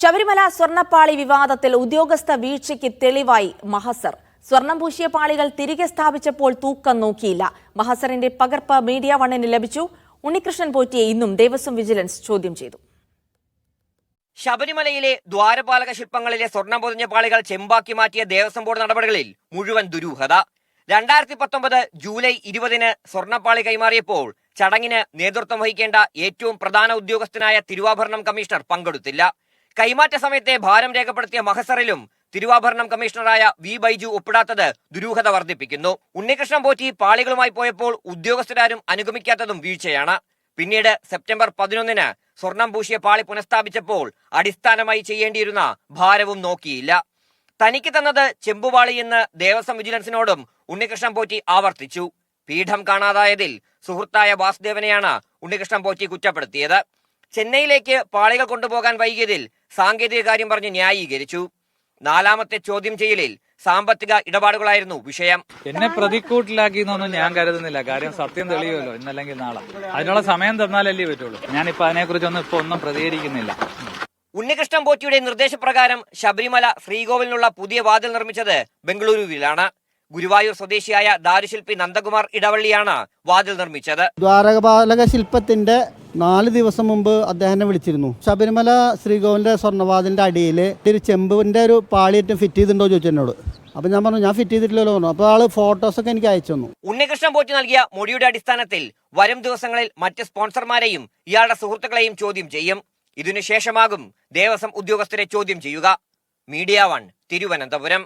ശബരിമല സ്വർണ്ണപ്പാളി വിവാദത്തിൽ ഉദ്യോഗസ്ഥ വീഴ്ചയ്ക്ക് തെളിവായി മഹസർ. സ്വർണം പൂശിയ പാളികൾ തിരികെ സ്ഥാപിച്ചപ്പോൾ തൂക്കം നോക്കിയില്ല. മഹസറിന്റെ പകർപ്പ് മീഡിയ വണ്ണിന് ലഭിച്ചു. ഉണ്ണികൃഷ്ണൻ പോറ്റിയെ ഇന്നും ദേവസ്വം വിജിലൻസ് ചോദ്യം ചെയ്തു. ശബരിമലയിലെ ദ്വാരപാലക ശില്പങ്ങളിലെ സ്വർണം പൊതിഞ്ഞ പാളികൾ ചെമ്പാക്കി മാറ്റിയ ദേവസ്വം ബോർഡ് നടപടികളിൽ മുഴുവൻ ദുരൂഹത. 2019 ജൂലൈ 20 സ്വർണ്ണപ്പാളി കൈമാറിയപ്പോൾ ചടങ്ങിന് നേതൃത്വം വഹിക്കേണ്ട ഏറ്റവും പ്രധാന ഉദ്യോഗസ്ഥനായ തിരുവാഭരണം കമ്മീഷണർ പങ്കെടുത്തില്ല. കൈമാറ്റ സമയത്തെ ഭാരം രേഖപ്പെടുത്തിയ മഹസറിലും തിരുവാഭരണം കമ്മീഷണറായ വി ബൈജു ഒപ്പിടാത്തത് ദുരൂഹത വർദ്ധിപ്പിക്കുന്നു. ഉണ്ണികൃഷ്ണൻ പോറ്റി പാളികളുമായി പോയപ്പോൾ ഉദ്യോഗസ്ഥരാരും അനുഗമിക്കാത്തതും വീഴ്ചയാണ്. പിന്നീട് സെപ്റ്റംബർ 11 സ്വർണം പൂശിയ പാളി പുനഃസ്ഥാപിച്ചപ്പോൾ അടിസ്ഥാനമായി ചെയ്യേണ്ടിയിരുന്ന ഭാരവും നോക്കിയില്ല. തനിക്ക് തന്നത് ചെമ്പുപാളിയെന്ന് ദേവസ്വം വിജിലൻസിനോടും ഉണ്ണികൃഷ്ണൻ പോറ്റി ആവർത്തിച്ചു. പീഠം കാണാതായതിൽ സുഹൃത്തായ വാസുദേവനെയാണ് ഉണ്ണികൃഷ്ണൻ പോറ്റി കുറ്റപ്പെടുത്തിയത്. ചെന്നൈയിലേക്ക് പാളികൾ കൊണ്ടുപോകാൻ വൈകിയതിൽ സാങ്കേതിക കാര്യം പറഞ്ഞ് ന്യായീകരിച്ചു. 4ാമത്തെ ചോദ്യം ചെയ്യലിൽ സാമ്പത്തിക ഇടപാടുകളായിരുന്നു വിഷയം. എന്നെ പ്രതിക്കൂട്ടിലാക്കി എന്നൊന്നും ഞാൻ കരുതുന്നില്ല. കാര്യം സത്യം തെളിയുമല്ലോ ഇന്നല്ലെങ്കിൽ നാളെ. അതിനുള്ള സമയം തന്നാലല്ലേ പറ്റുള്ളൂ. ഞാനിപ്പോ അതിനെക്കുറിച്ചൊന്നും ഒന്നും പ്രതികരിക്കുന്നില്ല. ഉണ്ണികൃഷ്ണൻ പോറ്റിയുടെ നിർദ്ദേശപ്രകാരം ശബരിമല ശ്രീകോവിലിനുള്ള പുതിയ വാതിൽ നിർമ്മിച്ചത് ബംഗളൂരുവിലാണ്. ഗുരുവായൂർ സ്വദേശിയായ ദാരുശില്പി നന്ദകുമാർ ഇടവള്ളിയാണ് വാതിൽ നിർമ്മിച്ചത്. ദ്വാരപാലക ശില്പത്തിന്റെ 4 ദിവസം മുമ്പ് അദ്ദേഹം വിളിച്ചിരുന്നു. ശബരിമല ശ്രീകോവിലിന്റെ സ്വർണ്ണവാതിലിന്റെ അടിയിൽ ഒരു ചെമ്പിന്റെ ഒരു പാളിയിട്ട് ഫിറ്റ് ചെയ്തിട്ടുണ്ടോ ചോദിച്ചു എന്നോട്. അപ്പൊ ഞാൻ പറഞ്ഞു ഞാൻ ഫിറ്റ് ചെയ്തിട്ടില്ലല്ലോ പറഞ്ഞു. അപ്പൊ ആള് ഫോട്ടോസൊക്കെ എനിക്ക് അയച്ചു തന്നു. ഉണ്ണികൃഷ്ണൻ പോറ്റി നൽകിയ മൊഴിയുടെ അടിസ്ഥാനത്തിൽ വരും ദിവസങ്ങളിൽ മറ്റ് സ്പോൺസർമാരെയും ഇയാളുടെ സുഹൃത്തുക്കളെയും ചോദ്യം ചെയ്യും. ഇതിനുശേഷമാകും ദേവസ്വം ഉദ്യോഗസ്ഥരെ ചോദ്യം ചെയ്യുക. മീഡിയ 1 തിരുവനന്തപുരം.